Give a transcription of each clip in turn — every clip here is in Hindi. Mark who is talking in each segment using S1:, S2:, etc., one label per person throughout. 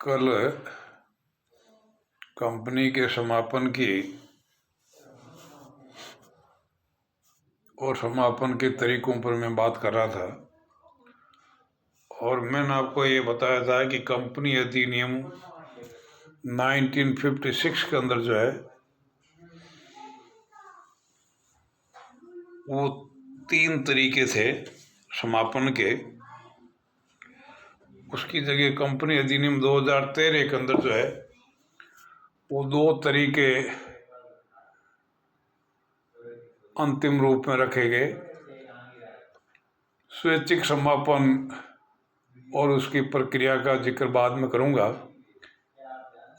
S1: कल कंपनी के समापन की और समापन के तरीकों पर मैं बात कर रहा था और मैंने आपको ये बताया था कि कंपनी अधिनियम 1956 के अंदर जो है वो 3 तरीके थे समापन के। उसकी जगह कंपनी अधिनियम 2013 के अंदर जो है वो 2 तरीके अंतिम रूप में रखे गए। स्वैच्छिक समापन और उसकी प्रक्रिया का जिक्र बाद में करूंगा।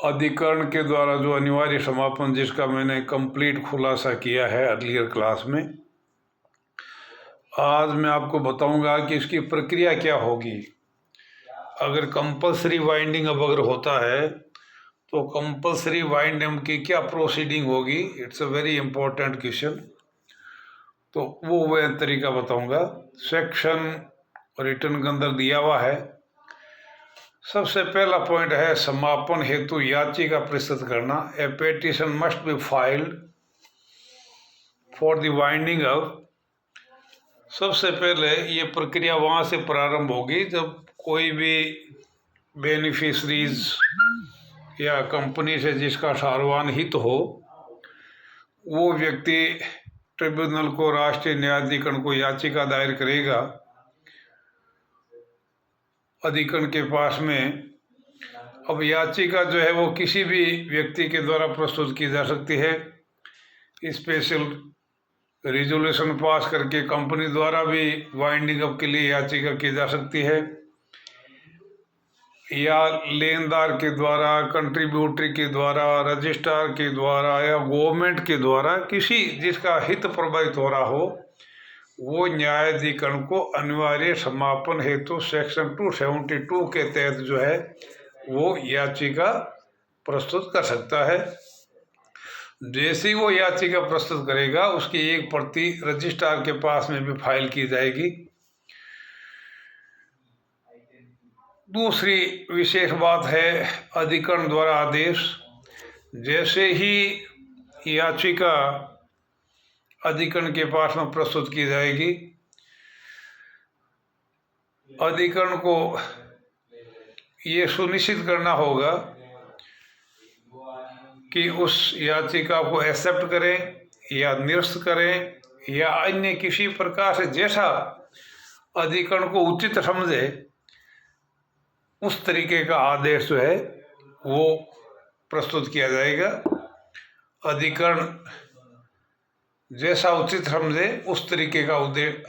S1: अधिकरण के द्वारा जो अनिवार्य समापन, जिसका मैंने कंप्लीट खुलासा किया है अर्लियर क्लास में, आज मैं आपको बताऊंगा कि इसकी प्रक्रिया क्या होगी। अगर कंपलसरी वाइंडिंग अब अगर होता है तो कंपलसरी वाइंडिंग की क्या प्रोसीडिंग होगी। It's a very important question. तो वो तरीका बताऊंगा। सेक्शन रिटर्न के अंदर दिया हुआ है। सबसे पहला पॉइंट है समापन हेतु याचिका प्रस्तुत करना। A petition must be filed for the winding off. सबसे पहले ये प्रक्रिया वहाँ से प्रारंभ होगी जब कोई भी बेनिफिशरीज या कंपनी से जिसका सर्वान हित हो वो व्यक्ति ट्रिब्यूनल को, राष्ट्रीय न्यायाधिकरण को याचिका दायर करेगा अधिकरण के पास में। अब याचिका जो है वो किसी भी व्यक्ति के द्वारा प्रस्तुत की जा सकती है। स्पेशल रिजोल्यूशन पास करके कंपनी द्वारा भी वाइंडिंग अप के लिए याचिका की जा सकती है, या लेनदार के द्वारा, कंट्रीब्यूटरी के द्वारा, रजिस्ट्रार के द्वारा या गवर्नमेंट के द्वारा, किसी जिसका हित प्रभावित हो रहा हो वो न्यायाधिकरण को अनिवार्य समापन हेतु सेक्शन 272 के तहत जो है वो याचिका प्रस्तुत कर सकता है। जैसे ही वो याचिका प्रस्तुत करेगा उसकी एक प्रति रजिस्ट्रार के पास में भी फाइल की जाएगी। दूसरी विशेष बात है अधिकरण द्वारा आदेश। जैसे ही याचिका अधिकरण के पास में प्रस्तुत की जाएगी, अधिकरण को ये सुनिश्चित करना होगा कि उस याचिका को एक्सेप्ट करें या निरस्त करें या अन्य किसी प्रकार से जैसा अधिकरण को उचित समझे उस तरीके का आदेश जो है वो प्रस्तुत किया जाएगा। अधिकरण जैसा उचित समझे उस तरीके का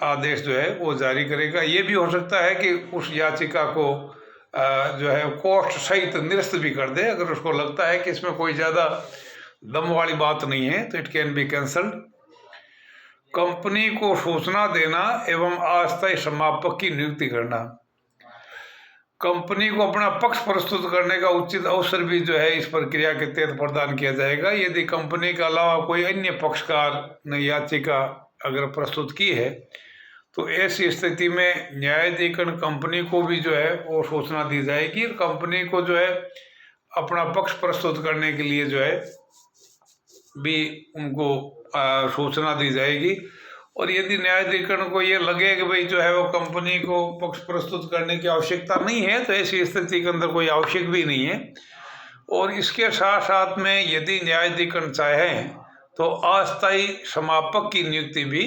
S1: आदेश जो है वो जारी करेगा। ये भी हो सकता है कि उस याचिका को जो है कोर्ट सहित निरस्त भी कर दे। अगर उसको लगता है कि इसमें कोई ज़्यादा दम वाली बात नहीं है तो it can be cancelled. Company को सूचना देना एवं अस्थायी समापक की नियुक्ति करना। कंपनी को अपना पक्ष प्रस्तुत करने का उचित अवसर भी जो है इस प्रक्रिया के तहत प्रदान किया जाएगा। यदि कंपनी के अलावा कोई अन्य पक्षकार ने याचिका अगर प्रस्तुत की है तो ऐसी स्थिति में न्यायाधिकरण कंपनी को भी जो है वो सूचना दी जाएगी। कंपनी को जो है अपना पक्ष प्रस्तुत करने के लिए जो है भी उनको सूचना दी जाएगी। और यदि न्यायाधिकरण को ये लगे कि भाई जो है वो कंपनी को पक्ष प्रस्तुत करने की आवश्यकता नहीं है तो ऐसी स्थिति के अंदर कोई आवश्यक भी नहीं है। और इसके साथ साथ में यदि न्यायाधिकरण चाहे तो अस्थायी समापक की नियुक्ति भी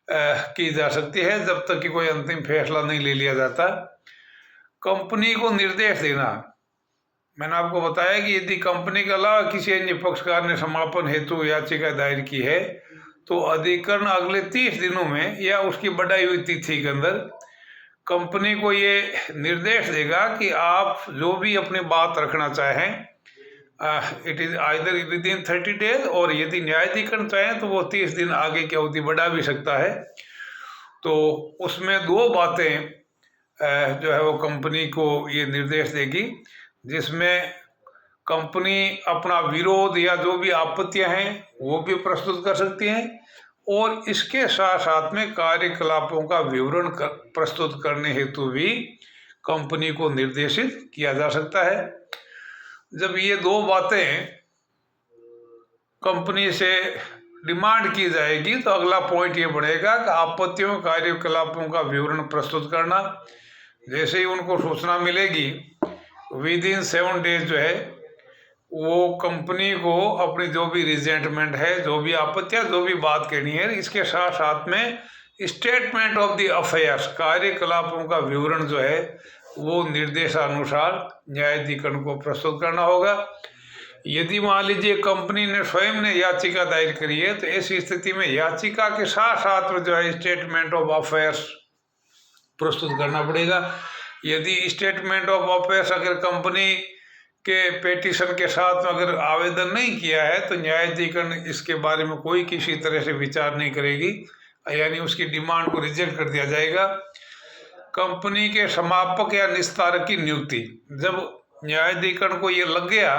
S1: की जा सकती है जब तक कि कोई अंतिम फैसला नहीं ले लिया जाता। कंपनी को निर्देश देना। मैंने आपको बताया कि यदि कंपनी के अलावा किसी अन्य पक्षकार ने समापन हेतु याचिका दायर की है तो अधिकरण अगले 30 दिनों में या उसकी बढ़ाई हुई तिथि के अंदर कंपनी को ये निर्देश देगा कि आप जो भी अपनी बात रखना चाहें, it is either with in 30 days, और यदि न्यायाधिकरण चाहें तो वो 30 दिन आगे की अवधि बढ़ा भी सकता है। तो उसमें 2 बातें जो है वो कंपनी को ये निर्देश देगी, जिसमें कंपनी अपना विरोध या जो भी आपत्तियां हैं वो भी प्रस्तुत कर सकती हैं और इसके साथ साथ में कार्यकलापों का विवरण प्रस्तुत करने हेतु भी कंपनी को निर्देशित किया जा सकता है। जब ये दो बातें कंपनी से डिमांड की जाएगी तो अगला पॉइंट ये बढ़ेगा कि आपत्तियों कार्यकलापों का विवरण प्रस्तुत करना। जैसे ही उनको सूचना मिलेगी विद इन 7 डेज जो है वो कंपनी को अपनी जो भी रिजेंटमेंट है, जो भी आपत्तियां, जो भी बात कहनी है, इसके साथ साथ में स्टेटमेंट ऑफ द अफेयर्स, कार्यकलापों का विवरण जो है वो निर्देशानुसार न्यायाधिकरण को प्रस्तुत करना होगा। यदि मान लीजिए कंपनी ने स्वयं ने याचिका दायर करी है तो ऐसी स्थिति में याचिका के साथ साथ में जो है स्टेटमेंट ऑफ अफेयर्स प्रस्तुत करना पड़ेगा। यदि स्टेटमेंट ऑफ अफेयर्स अगर कंपनी के पेटिशन के साथ अगर आवेदन नहीं किया है तो न्यायाधिकरण इसके बारे में कोई किसी तरह से विचार नहीं करेगी, यानी उसकी डिमांड को रिजेक्ट कर दिया जाएगा। कंपनी के समापक या निस्तारक की नियुक्ति, जब न्यायाधिकरण को ये लग गया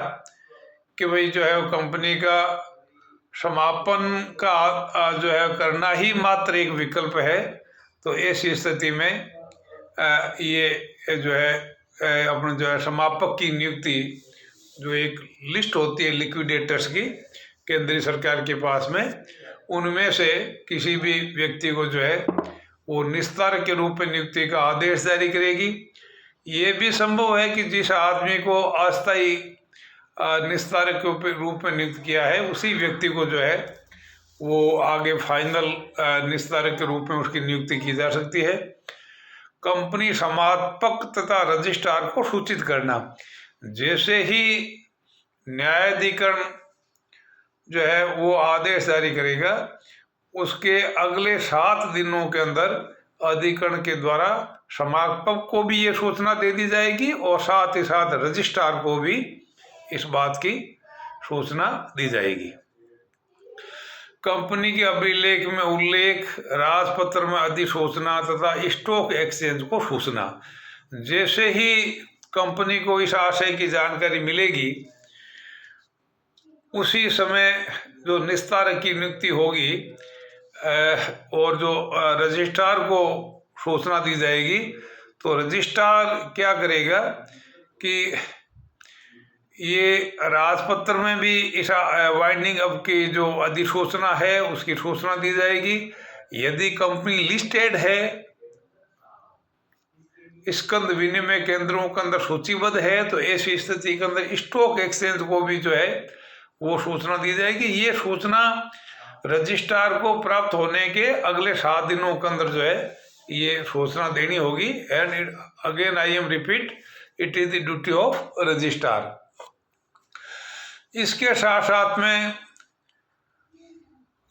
S1: कि भाई जो है कंपनी का समापन का जो है करना ही मात्र एक विकल्प है, तो ऐसी स्थिति में ये जो है अपने जो है समापक की नियुक्ति, जो एक लिस्ट होती है लिक्विडेटर्स की केंद्रीय सरकार के पास में, उनमें से किसी भी व्यक्ति को जो है वो निस्तारक के रूप में नियुक्ति का आदेश जारी करेगी। ये भी संभव है कि जिस आदमी को अस्थायी निस्तारक के रूप में नियुक्त किया है उसी व्यक्ति को जो है वो आगे फाइनल निस्तारक के रूप में उसकी नियुक्ति की जा सकती है। कंपनी समापक तथा रजिस्ट्रार को सूचित करना, जैसे ही न्यायाधिकरण जो है वो आदेश जारी करेगा उसके अगले 7 दिनों के अंदर अधिकरण के द्वारा समापक को भी ये सूचना दे दी जाएगी और साथ ही साथ रजिस्ट्रार को भी इस बात की सूचना दी जाएगी। कंपनी के अभिलेख में उल्लेख, राजपत्र में अधिसूचना तथा स्टॉक एक्सचेंज को सूचना, जैसे ही कंपनी को इस आशय की जानकारी मिलेगी उसी समय जो निस्तारक की नियुक्ति होगी और जो रजिस्ट्रार को सूचना दी जाएगी, तो रजिस्ट्रार क्या करेगा कि ये राजपत्र में भी इस वाइंडिंग अप की जो अधिसूचना है उसकी सूचना दी जाएगी। यदि कंपनी लिस्टेड है, स्कंद विनिमय केंद्रों के अंदर सूचीबद्ध है, तो ऐसी स्थिति के अंदर स्टॉक एक्सचेंज को भी जो है वो सूचना दी जाएगी। ये सूचना रजिस्ट्रार को प्राप्त होने के अगले 7 दिनों के अंदर जो है ये सूचना देनी होगी। And again I am repeat, it is the duty of registrar. इसके साथ साथ में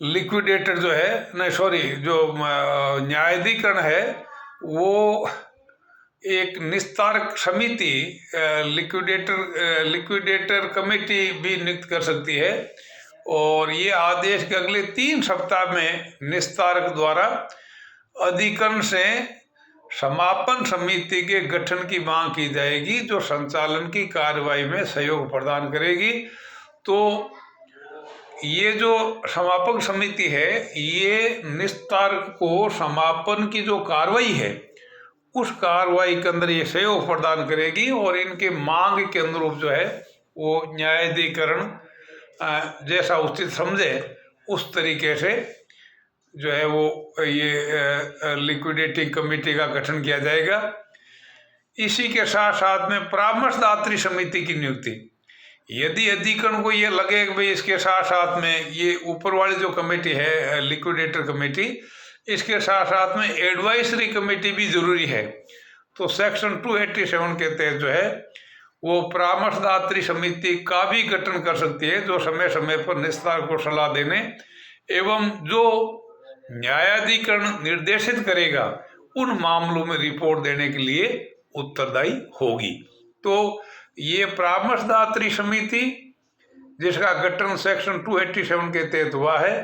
S1: लिक्विडेटर जो है, नहीं सॉरी, जो न्यायाधिकरण है वो एक निस्तारक समिति, लिक्विडेटर कमेटी भी नियुक्त कर सकती है और ये आदेश के अगले 3 सप्ताह में निस्तारक द्वारा अधिकरण से समापन समिति के गठन की मांग की जाएगी जो संचालन की कार्रवाई में सहयोग प्रदान करेगी। तो ये जो समापन समिति है ये निस्तारक को समापन की जो कार्रवाई है उस कार्रवाई के अंदर ये सहयोग प्रदान करेगी और इनके मांग के अनुरूप जो है वो न्यायाधिकरण जैसा उचित समझे उस तरीके से जो है वो ये लिक्विडेटिंग कमेटी का गठन किया जाएगा। इसी के साथ साथ में परामर्शदात्री समिति की नियुक्ति, यदि अधिकरण को ये लगे कि भाई इसके साथ साथ में ये ऊपर वाली जो कमेटी है लिक्विडेटर कमेटी, इसके साथ साथ में एडवाइजरी कमेटी भी जरूरी है, तो सेक्शन 287 के तहत जो है वो परामर्शदात्री समिति का भी गठन कर सकती है जो समय समय पर निस्तारक को सलाह देने एवं जो न्यायाधिकरण निर्देशित करेगा उन मामलों में रिपोर्ट देने के लिए उत्तरदायी होगी। तो ये परामर्शदात्री समिति जिसका गठन सेक्शन 287 के तहत हुआ है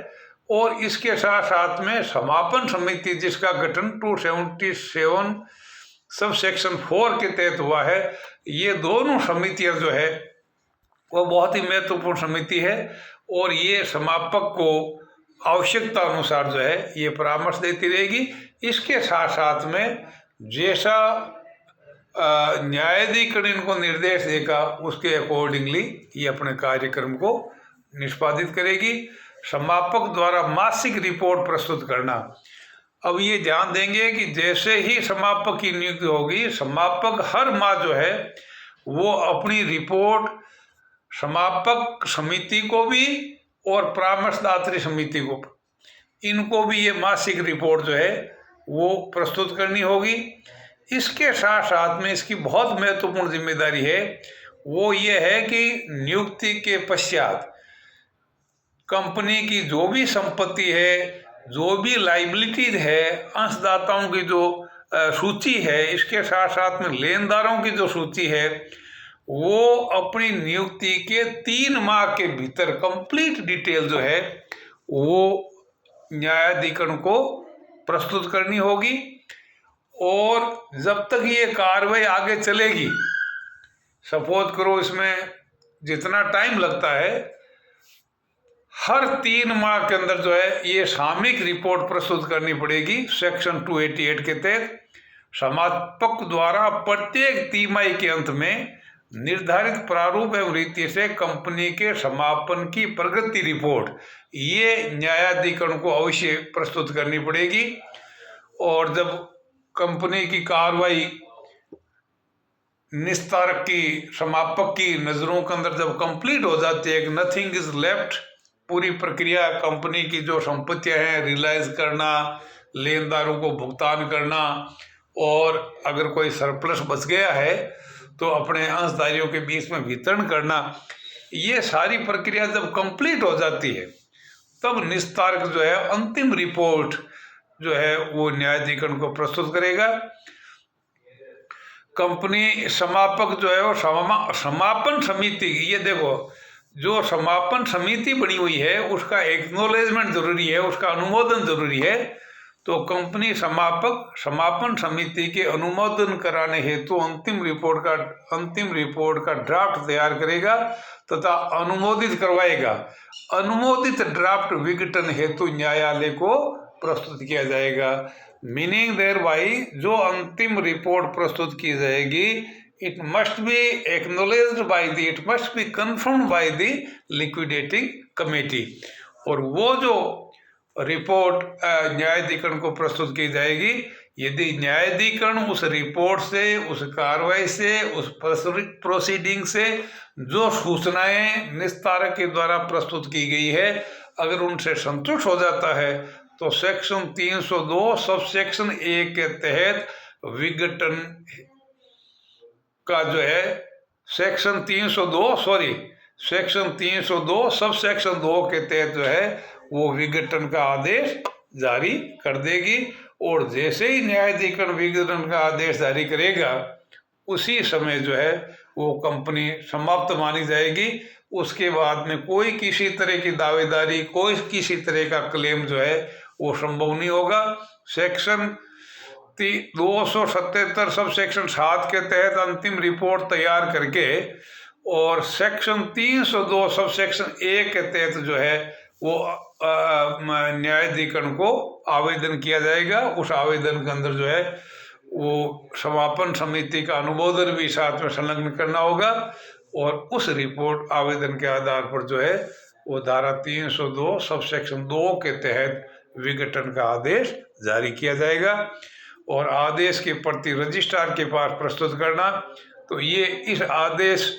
S1: और इसके साथ साथ में समापन समिति जिसका गठन 277 सब सेक्शन 4 के तहत हुआ है, ये दोनों समितियां जो है वो बहुत ही महत्वपूर्ण समिति है और ये समापक को आवश्यकता अनुसार जो है ये परामर्श देती रहेगी। इसके साथ साथ में जैसा न्यायाधिकरण इनको निर्देश देगा, उसके अकॉर्डिंगली ये अपने कार्यक्रम को निष्पादित करेगी। समापक द्वारा मासिक रिपोर्ट प्रस्तुत करना। अब ये ध्यान देंगे कि जैसे ही समापक की नियुक्ति होगी, समापक हर माह जो है वो अपनी रिपोर्ट समापक समिति को भी और परामर्शदात्री समिति को, इनको भी ये मासिक रिपोर्ट जो है वो प्रस्तुत करनी होगी। इसके साथ साथ में इसकी बहुत महत्वपूर्ण जिम्मेदारी है, वो ये है कि नियुक्ति के पश्चात कंपनी की जो भी संपत्ति है, जो भी लाइबिलिटीज है, अंशदाताओं की जो सूची है, इसके साथ साथ में लेनदारों की जो सूची है, वो अपनी नियुक्ति के 3 माह के भीतर कंप्लीट डिटेल जो है वो न्यायाधिकरण को प्रस्तुत करनी होगी। और जब तक ये कार्रवाई आगे चलेगी, सपोज करो इसमें जितना टाइम लगता है, हर 3 माह के अंदर जो है ये सामयिक रिपोर्ट प्रस्तुत करनी पड़ेगी। सेक्शन 288 के तहत समापक द्वारा प्रत्येक तिमाही के अंत में निर्धारित प्रारूप एवं रीति से कंपनी के समापन की प्रगति रिपोर्ट ये न्यायाधिकरण को अवश्य प्रस्तुत करनी पड़ेगी। और जब कंपनी की कार्रवाई निस्तारक की, समापक की नज़रों के अंदर जब कंप्लीट हो जाती है, नथिंग इज लेफ्ट, पूरी प्रक्रिया कंपनी की जो संपत्तियां हैं रियलाइज करना, लेनदारों को भुगतान करना, और अगर कोई सरप्लस बच गया है तो अपने अंशधारियों के बीच में वितरण करना, ये सारी प्रक्रिया जब कंप्लीट हो जाती है तब निस्तारक जो है अंतिम रिपोर्ट जो है वो न्यायाधिकरण को प्रस्तुत करेगा। कंपनी समापक जो है वो समापन समिति, ये देखो जो समापन समिति बनी हुई है उसका एक्नॉलेजमेंट जरूरी है, उसका अनुमोदन जरूरी है। तो कंपनी समापन समिति के अनुमोदन कराने हेतु अंतिम रिपोर्ट का ड्राफ्ट तैयार करेगा तथा अनुमोदित करवाएगा। अनुमोदित ड्राफ्ट विघटन हेतु न्यायालय को प्रस्तुत किया जाएगा। मीनिंग देयर बाई जो अंतिम रिपोर्ट प्रस्तुत की जाएगी, it must be acknowledged by the, it must be confirmed by the liquidating committee. और वो जो रिपोर्ट न्यायाधिकरण को प्रस्तुत की जाएगी, यदि न्यायाधिकरण उस रिपोर्ट से, उस कार्रवाई से, उस प्रोसीडिंग से जो सूचनाएं निस्तारक के द्वारा प्रस्तुत की गई है, अगर उनसे संतुष्ट हो जाता है तो सेक्शन 302 सब सेक्शन 1 के तहत विघटन का जो है सेक्शन 302 सब सेक्शन 2 के तहत जो है वो विघटन का आदेश जारी कर देगी। और जैसे ही न्यायाधिकरण विघटन का आदेश जारी करेगा, उसी समय जो है वो कंपनी समाप्त मानी जाएगी। उसके बाद में कोई किसी तरह की दावेदारी, कोई किसी तरह का क्लेम जो है वो संभव नहीं होगा। सेक्शन 277 सब सेक्शन 7 के तहत अंतिम रिपोर्ट तैयार करके और सेक्शन 302 सब सेक्शन 1 के तहत जो है वो न्यायाधिकरण को आवेदन किया जाएगा। उस आवेदन के अंदर जो है वो समापन समिति का अनुमोदन भी साथ में संलग्न करना होगा। और उस रिपोर्ट आवेदन के आधार पर जो है वो धारा 302 सब सेक्शन 2 के तहत विघटन का आदेश जारी किया जाएगा। और आदेश की प्रति रजिस्ट्रार के पास प्रस्तुत करना। तो ये इस आदेश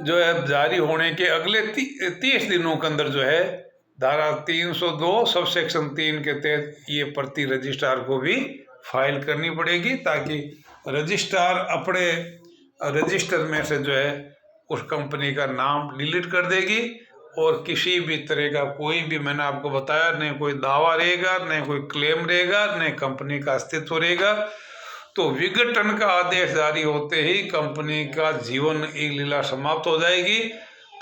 S1: जो है जारी होने के अगले 30 दिनों के अंदर जो है धारा 302 सब सेक्शन 3 के तहत ये प्रति रजिस्ट्रार को भी फाइल करनी पड़ेगी, ताकि रजिस्ट्रार अपने रजिस्टर में से जो है उस कंपनी का नाम डिलीट कर देगी और किसी भी तरह का कोई भी, मैंने आपको बताया, न कोई दावा रहेगा, न कोई क्लेम रहेगा, न कंपनी का अस्तित्व रहेगा। तो विघटन का आदेश जारी होते ही कंपनी का जीवन एक लीला समाप्त हो जाएगी।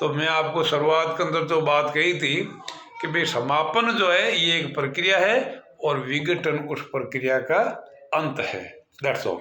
S1: तो मैं आपको शुरुआत के अंदर जो बात कही थी कि भाई समापन जो है ये एक प्रक्रिया है और विघटन उस प्रक्रिया का अंत है। That's all.